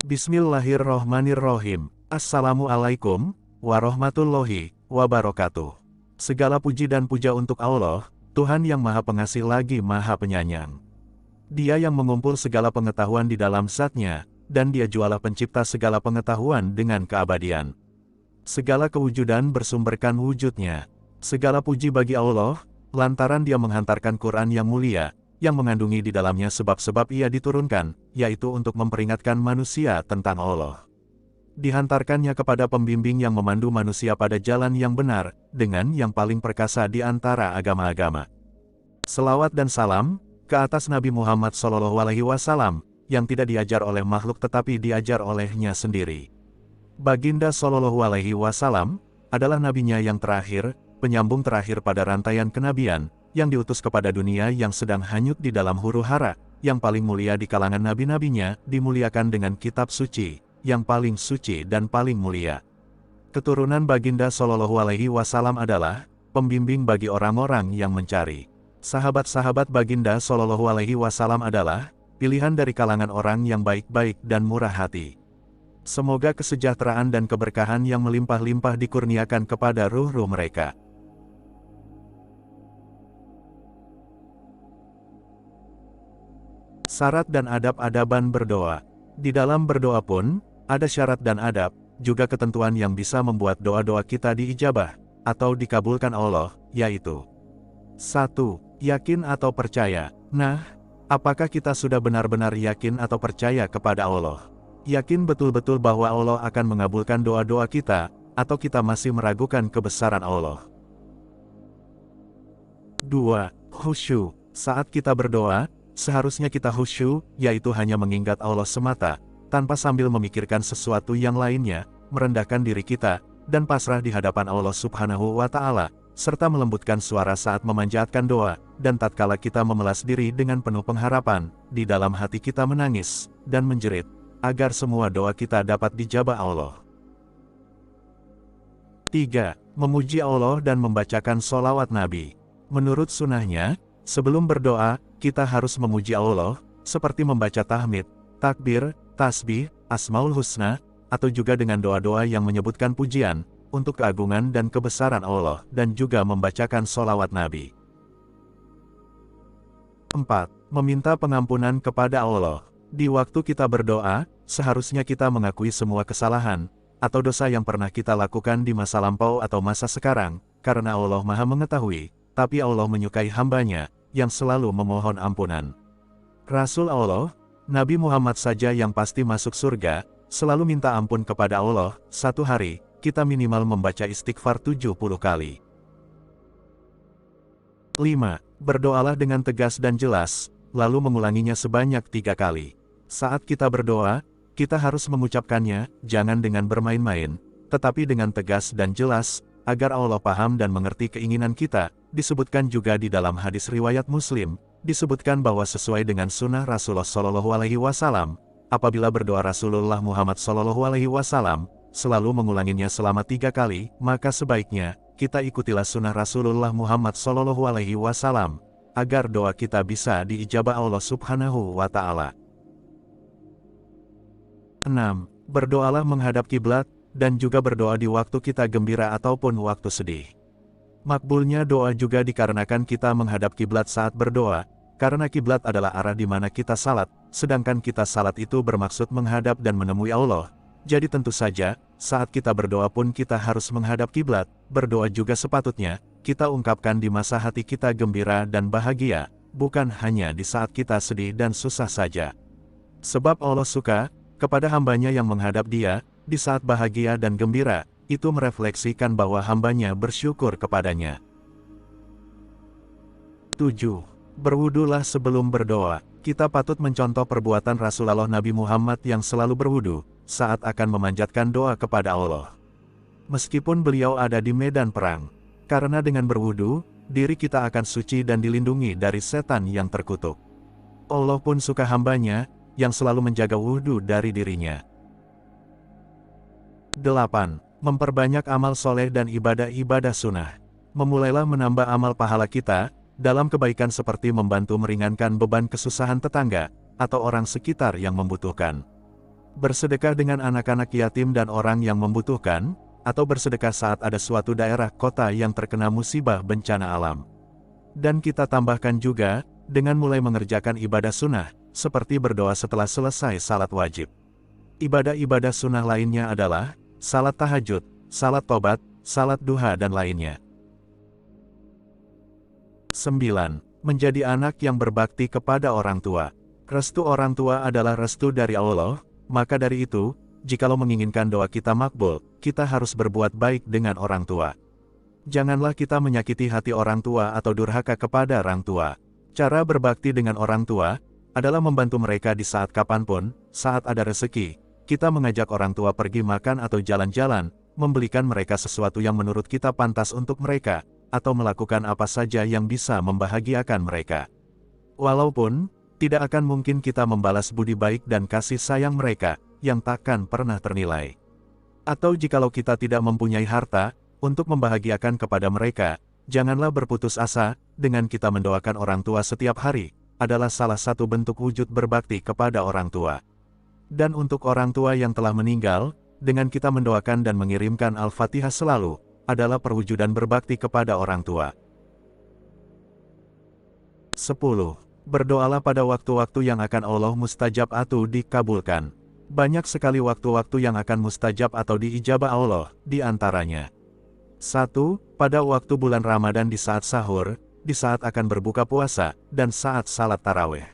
Bismillahirrohmanirrohim. Assalamualaikum warahmatullahi wabarakatuh. Segala puji dan puja untuk Allah, Tuhan yang Maha Pengasih lagi Maha Penyayang. Dia yang mengumpul segala pengetahuan di dalam Zat-Nya, dan Dia jualah pencipta segala pengetahuan dengan keabadian. Segala kewujudan bersumberkan wujud-Nya. Segala puji bagi Allah, lantaran Dia menghantarkan Quran yang mulia, yang mengandungi di dalamnya sebab-sebab Ia diturunkan, yaitu untuk memperingatkan manusia tentang Allah. Dihantarkannya kepada pembimbing yang memandu manusia pada jalan yang benar, dengan yang paling perkasa di antara agama-agama. Selawat dan salam ke atas Nabi Muhammad SAW, yang tidak diajar oleh makhluk tetapi diajar olehnya sendiri. Baginda SAW adalah nabinya yang terakhir, penyambung terakhir pada rantaian kenabian, yang diutus kepada dunia yang sedang hanyut di dalam huru-hara, yang paling mulia di kalangan nabi-nabinya, dimuliakan dengan kitab suci, yang paling suci dan paling mulia. Keturunan Baginda SAW adalah pembimbing bagi orang-orang yang mencari. Sahabat-sahabat Baginda SAW adalah pilihan dari kalangan orang yang baik-baik dan murah hati. Semoga kesejahteraan dan keberkahan yang melimpah-limpah dikurniakan kepada ruh-ruh mereka. Syarat dan adab-adaban berdoa. Di dalam berdoa pun, ada syarat dan adab, juga ketentuan yang bisa membuat doa-doa kita diijabah, atau dikabulkan Allah, yaitu 1. Yakin atau percaya. Nah, apakah kita sudah benar-benar yakin atau percaya kepada Allah? Yakin betul-betul bahwa Allah akan mengabulkan doa-doa kita, atau kita masih meragukan kebesaran Allah? 2. Khusyuk. Saat kita berdoa, seharusnya kita khusyuk, yaitu hanya mengingat Allah semata, tanpa sambil memikirkan sesuatu yang lainnya, merendahkan diri kita, dan pasrah di hadapan Allah Subhanahu wa Ta'ala, serta melembutkan suara saat memanjatkan doa, dan tatkala kita memelas diri dengan penuh pengharapan, di dalam hati kita menangis, dan menjerit, agar semua doa kita dapat dijabah Allah. 3. Memuji Allah dan membacakan sholawat Nabi. Menurut sunnahnya, sebelum berdoa, kita harus memuji Allah, seperti membaca tahmid, takbir, tasbih, asmaul husna, atau juga dengan doa-doa yang menyebutkan pujian, untuk keagungan dan kebesaran Allah, dan juga membacakan sholawat Nabi. 4. Meminta pengampunan kepada Allah. Di waktu kita berdoa, seharusnya kita mengakui semua kesalahan, atau dosa yang pernah kita lakukan di masa lampau atau masa sekarang, karena Allah Maha Mengetahui, tapi Allah menyukai hambanya, yang selalu memohon ampunan. Rasul Allah, Nabi Muhammad saja yang pasti masuk surga, selalu minta ampun kepada Allah. Satu hari, kita minimal membaca istighfar 70 kali. 5. Berdoalah dengan tegas dan jelas, lalu mengulanginya sebanyak 3 kali. Saat kita berdoa, kita harus mengucapkannya, jangan dengan bermain-main, tetapi dengan tegas dan jelas, agar Allah paham dan mengerti keinginan kita. Disebutkan juga di dalam hadis riwayat Muslim, disebutkan bahwa sesuai dengan sunnah Rasulullah SAW, apabila berdoa Rasulullah Muhammad SAW, selalu mengulanginya selama 3 kali, maka sebaiknya, kita ikutilah sunnah Rasulullah Muhammad SAW, agar doa kita bisa diijabah Allah Subhanahu wa Ta'ala. 6. Berdoalah menghadap kiblat, dan juga berdoa di waktu kita gembira ataupun waktu sedih. Makbulnya doa juga dikarenakan kita menghadap kiblat saat berdoa, karena kiblat adalah arah di mana kita salat, sedangkan kita salat itu bermaksud menghadap dan menemui Allah. Jadi tentu saja, saat kita berdoa pun kita harus menghadap kiblat. Berdoa juga sepatutnya, kita ungkapkan di masa hati kita gembira dan bahagia, bukan hanya di saat kita sedih dan susah saja. Sebab Allah suka kepada hambanya yang menghadap Dia, di saat bahagia dan gembira, itu merefleksikan bahwa hambanya bersyukur kepadanya. 7. Berwudulah sebelum berdoa. Kita patut mencontoh perbuatan Rasulullah Nabi Muhammad yang selalu berwudu, saat akan memanjatkan doa kepada Allah. Meskipun beliau ada di medan perang, karena dengan berwudu, diri kita akan suci dan dilindungi dari setan yang terkutuk. Allah pun suka hambanya, yang selalu menjaga wudu dari dirinya. 8. Memperbanyak amal soleh dan ibadah-ibadah sunnah. Memulailah menambah amal pahala kita, dalam kebaikan seperti membantu meringankan beban kesusahan tetangga, atau orang sekitar yang membutuhkan. bersedekah dengan anak-anak yatim dan orang yang membutuhkan, atau bersedekah saat ada suatu daerah kota yang terkena musibah bencana alam. Dan kita tambahkan juga, dengan mulai mengerjakan ibadah sunnah, seperti berdoa setelah selesai salat wajib. Ibadah-ibadah sunnah lainnya adalah, salat tahajud, salat tobat, salat duha dan lainnya. 9. Menjadi anak yang berbakti kepada orang tua. Restu orang tua adalah restu dari Allah, maka dari itu, jikalau menginginkan doa kita makbul, kita harus berbuat baik dengan orang tua. Janganlah kita menyakiti hati orang tua atau durhaka kepada orang tua. Cara berbakti dengan orang tua adalah membantu mereka di saat kapanpun, saat ada rezeki. Kita mengajak orang tua pergi makan atau jalan-jalan, membelikan mereka sesuatu yang menurut kita pantas untuk mereka, atau melakukan apa saja yang bisa membahagiakan mereka. Walaupun tidak akan mungkin kita membalas budi baik dan kasih sayang mereka, yang takkan pernah ternilai. Atau jikalau kita tidak mempunyai harta, untuk membahagiakan kepada mereka, janganlah berputus asa, dengan kita mendoakan orang tua setiap hari, adalah salah satu bentuk wujud berbakti kepada orang tua. Dan untuk orang tua yang telah meninggal, dengan kita mendoakan dan mengirimkan Al-Fatihah selalu, adalah perwujudan berbakti kepada orang tua. 10. Berdoalah pada waktu-waktu yang akan Allah mustajab atau dikabulkan. Banyak sekali waktu-waktu yang akan mustajab atau diijabah Allah, di antaranya. 1. Pada waktu bulan Ramadan di saat sahur, di saat akan berbuka puasa, dan saat salat tarawih.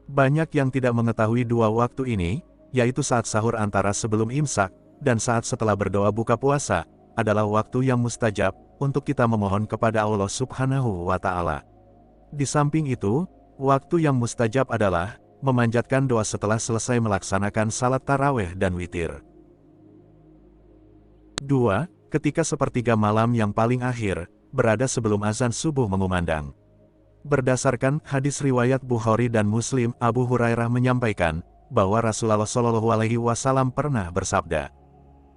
Banyak yang tidak mengetahui dua waktu ini, yaitu saat sahur antara sebelum imsak, dan saat setelah berdoa buka puasa, adalah waktu yang mustajab, untuk kita memohon kepada Allah Subhanahu wa Ta'ala. Di samping itu, waktu yang mustajab adalah memanjatkan doa setelah selesai melaksanakan salat tarawih dan witir. 2. Ketika sepertiga malam yang paling akhir, berada sebelum azan subuh mengumandang. Berdasarkan hadis riwayat Bukhari dan Muslim, Abu Hurairah menyampaikan bahwa Rasulullah SAW pernah bersabda,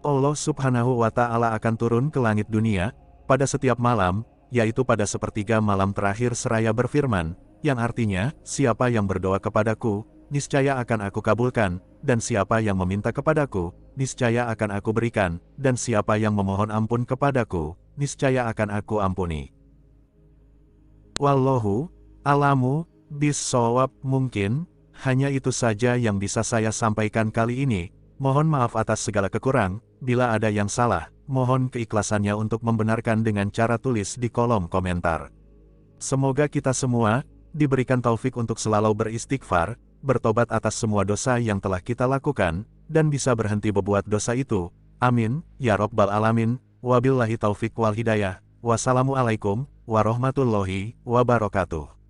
Allah Subhanahu wa Ta'ala akan turun ke langit dunia pada setiap malam, yaitu pada sepertiga malam terakhir seraya berfirman, yang artinya, siapa yang berdoa kepadaku, niscaya akan aku kabulkan, dan siapa yang meminta kepadaku, niscaya akan aku berikan, dan siapa yang memohon ampun kepadaku, niscaya akan aku ampuni. Wallahu a'lamu bis-shawab. Mungkin hanya itu saja yang bisa saya sampaikan kali ini. Mohon maaf atas segala kekurang, bila ada yang salah, mohon keikhlasannya untuk membenarkan dengan cara tulis di kolom komentar. Semoga kita semua diberikan taufik untuk selalu beristighfar, bertobat atas semua dosa yang telah kita lakukan, dan bisa berhenti berbuat dosa itu. Amin, ya Rabbal Alamin. Wabillahi taufik wal hidayah. Wassalamualaikum warahmatullahi wabarakatuh.